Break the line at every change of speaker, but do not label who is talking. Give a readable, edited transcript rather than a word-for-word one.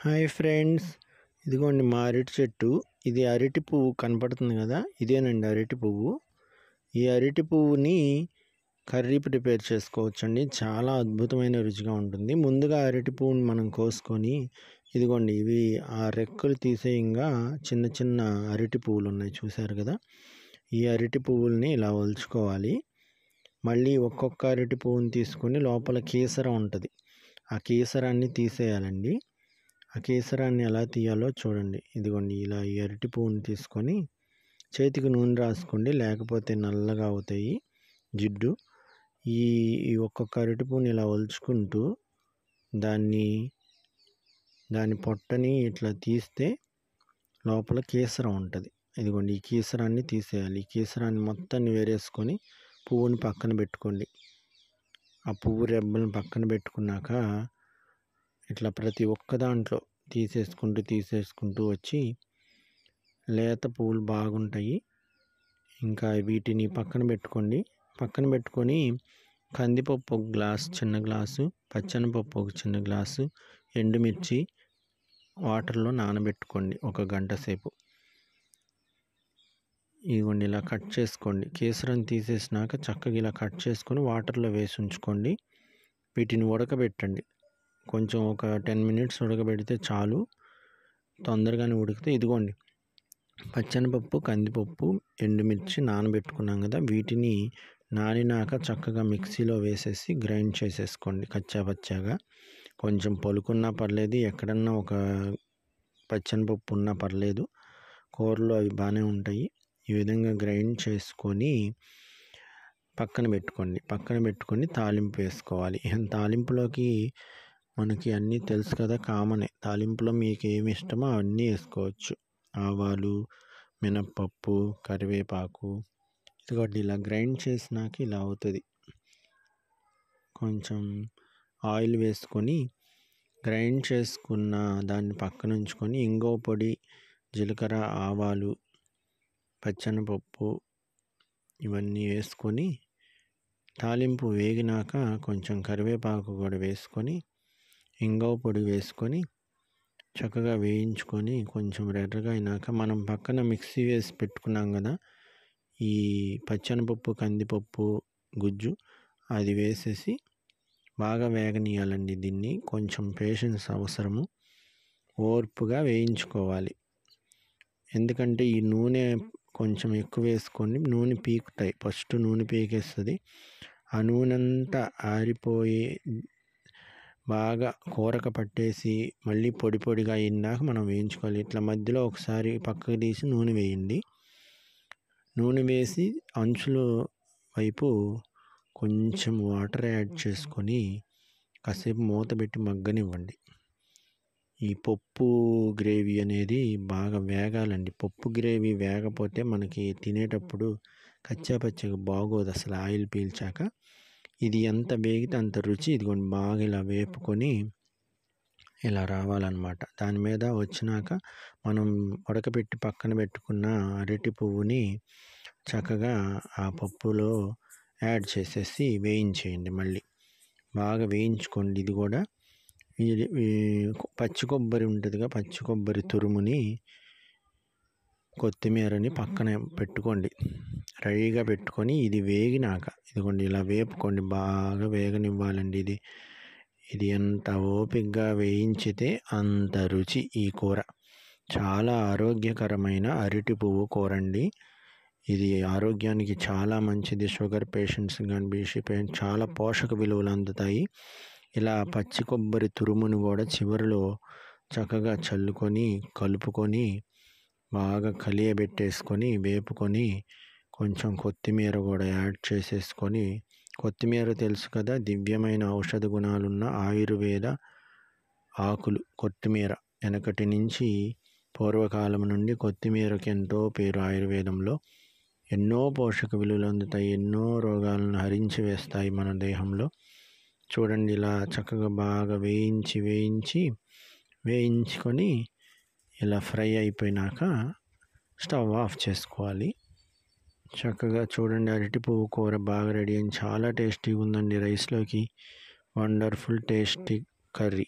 Hi friends, ఇదిగోండి మా అరటి చెట్టు. ఇది అరటి పువ్వు కనపడుతుంది కదా, ఇదేనండి అరటి పువ్వు. ఈ అరటి పువ్వుని కర్రీ ప్రిపేర్ చేసుకోవచ్చండి. చాలా అద్భుతమైన రుచిగా ఉంటుంది. ముందుగా అరటి పువ్వుని మనం కోసుకొని, ఇదిగోండి ఇవి ఆ రెక్కలు తీసేయంగా చిన్న చిన్న అరటి పువ్వులు ఉన్నాయి, చూసారు కదా. ఈ అరటి పువ్వుల్ని ఇలా ఒలుచుకోవాలి. మళ్ళీ ఒక్కొక్క అరటి పువ్వుని తీసుకొని లోపల కీసర ఉంటుంది, ఆ కీసరాన్ని తీసేయాలండి. ఆ కేసరాన్ని ఎలా తీయాలో చూడండి. ఇదిగోండి ఇలా ఈ అరటి పువ్వుని తీసుకొని చేతికి నూనె రాసుకోండి, లేకపోతే నల్లగా అవుతాయి జిడ్డు. ఈ ఒక్కొక్క అరటి పువ్వుని ఇలా ఒలుచుకుంటూ దాని పొట్టని ఇట్లా తీస్తే లోపల కేసరం ఉంటుంది. ఇదిగోండి ఈ కేసరాన్ని తీసేయాలి. ఈ కేసరాన్ని మొత్తాన్ని వేరేసుకొని పువ్వుని పక్కన పెట్టుకోండి. ఆ పువ్వు రెబ్బలను పక్కన పెట్టుకున్నాక ఇట్లా ప్రతి ఒక్క దాంట్లో తీసేసుకుంటూ వచ్చి లేత పువ్వులు బాగుంటాయి. ఇంకా వీటిని పక్కన పెట్టుకొని కందిపప్పు ఒక గ్లాసు, చిన్న గ్లాసు, పచ్చెనపప్పు ఒక చిన్న గ్లాసు, ఎండుమిర్చి వాటర్లో నానబెట్టుకోండి ఒక గంట సేపు. ఇదిగోండి ఇలా కట్ చేసుకోండి. కేసరం తీసేసినాక చక్కగా ఇలా కట్ చేసుకొని వాటర్లో వేసి ఉంచుకోండి. వీటిని ఉడకబెట్టండి. కొంచెం ఒక 10 మినిట్స్ ఉడకబెడితే చాలు, తొందరగానే ఉడికితే. ఇదిగోండి పచ్చెనపప్పు, కందిపప్పు, ఎండుమిర్చి నానబెట్టుకున్నాం కదా, వీటిని నానినాక చక్కగా మిక్సీలో వేసేసి గ్రైండ్ చేసేసుకోండి కచ్చాపచ్చాగా. కొంచెం పలుకున్నా పర్లేదు, ఎక్కడన్నా ఒక పచ్చెనపప్పు ఉన్నా పర్లేదు, కూరలో అవి బాగానే ఉంటాయి. ఈ విధంగా గ్రైండ్ చేసుకొని పక్కన పెట్టుకొని తాలింపు వేసుకోవాలి. తాలింపులోకి మనకి అన్నీ తెలుసు కదా, కామనే. తాలింపులో మీకు ఏమి ఇష్టమో అవన్నీ వేసుకోవచ్చు. ఆవాలు, మినప్పప్పు, కరివేపాకు. ఇదిగోండి ఇలా గ్రైండ్ చేసినాక ఇలా అవుతుంది. కొంచెం ఆయిల్ వేసుకొని గ్రైండ్ చేసుకున్న దాన్ని పక్కన ఉంచుకొని ఇంగువ పొడి, జీలకర్ర, ఆవాలు, పచ్చెనపప్పు ఇవన్నీ వేసుకొని తాలింపు వేగినాక కొంచెం కరివేపాకు కూడా వేసుకొని ఇంగువ పొడి వేసుకొని చక్కగా వేయించుకొని కొంచెం రెడ్రగా అయినాక మనం పక్కన మిక్సీ వేసి పెట్టుకున్నాం కదా ఈ పచ్చెనపప్పు, కందిపప్పు గుజ్జు, అది వేసేసి బాగా వేగనీయాలండి. దీన్ని కొంచెం పేషెన్స్ అవసరము, ఓర్పుగా వేయించుకోవాలి. ఎందుకంటే ఈ నూనె కొంచెం ఎక్కువ వేసుకొని నూనె పీకుతాయి, ఫస్ట్ నూనె పీకేస్తుంది. ఆ నూనె అంతా ఆరిపోయి బాగా కూరక పట్టేసి మళ్ళీ పొడి పొడిగా అయినాక మనం వేయించుకోవాలి. ఇట్లా మధ్యలో ఒకసారి పక్కకు తీసి నూనె వేయండి. నూనె వేసి అంచుల వైపు కొంచెం వాటర్ యాడ్ చేసుకొని కాసేపు మూత పెట్టి మగ్గనివ్వండి. ఈ పప్పు గ్రేవీ అనేది బాగా వేగాలండి. పప్పు గ్రేవీ వేగపోతే మనకి తినేటప్పుడు కచ్చాపచ్చగా బాగోదు అసలు, ఆయిల్ పీల్చాక. ఇది ఎంత వేగితే అంత రుచి. ఇదిగోండి బాగా ఇలా వేపుకొని ఇలా రావాలన్నమాట. దాని మీద వచ్చినాక మనం ఉడకబెట్టి పక్కన పెట్టుకున్న అరటి పువ్వుని చక్కగా ఆ పప్పులో యాడ్ చేసేసి వేయించేయండి. మళ్ళీ బాగా వేయించుకోండి. ఇది కూడా పచ్చి కొబ్బరి ఉంటుందిగా, పచ్చి కొబ్బరి తురుముని, కొత్తిమీరని పక్కన పెట్టుకోండి, రెడీగా పెట్టుకొని ఇది వేగినాక ఇదిగోండి ఇలా వేపుకోండి. బాగా వేగనివ్వాలండి. ఇది ఎంత ఓపికగా వేయించితే అంత రుచి ఈ కూర. చాలా ఆరోగ్యకరమైన అరటి పువ్వు కూర అండి. ఇది ఆరోగ్యానికి చాలా మంచిది. షుగర్ పేషెంట్స్ కానీ, బీపీ పేషెంట్స్ చాలా పోషక విలువలు అందుతాయి. ఇలా పచ్చి కొబ్బరి తురుమును కూడా చివరిలో చక్కగా చల్లుకొని కలుపుకొని బాగా కలియబెట్టేసుకొని వేపుకొని కొంచెం కొత్తిమీర కూడా యాడ్ చేసేసుకొని, కొత్తిమీర తెలుసు కదా, దివ్యమైన ఔషధ గుణాలున్న ఆయుర్వేద ఆకులు. కొత్తిమీర వెనకటి నుంచి పూర్వకాలం నుండి కొత్తిమీరకి ఎంతో పేరు. ఆయుర్వేదంలో ఎన్నో పోషక విలువలు అందుతాయి, ఎన్నో రోగాలను హరించి వేస్తాయి మన దేహంలో. చూడండి ఇలా చక్కగా బాగా వేయించుకొని ఇలా ఫ్రై అయిపోయినాక స్టవ్ ఆఫ్ చేసుకోవాలి. చక్కగా చూడండి అరటి పువ్వు కూర బాగా రెడీ అయింది. చాలా టేస్టీగా ఉందండి రైస్లోకి. Wonderful tasty curry.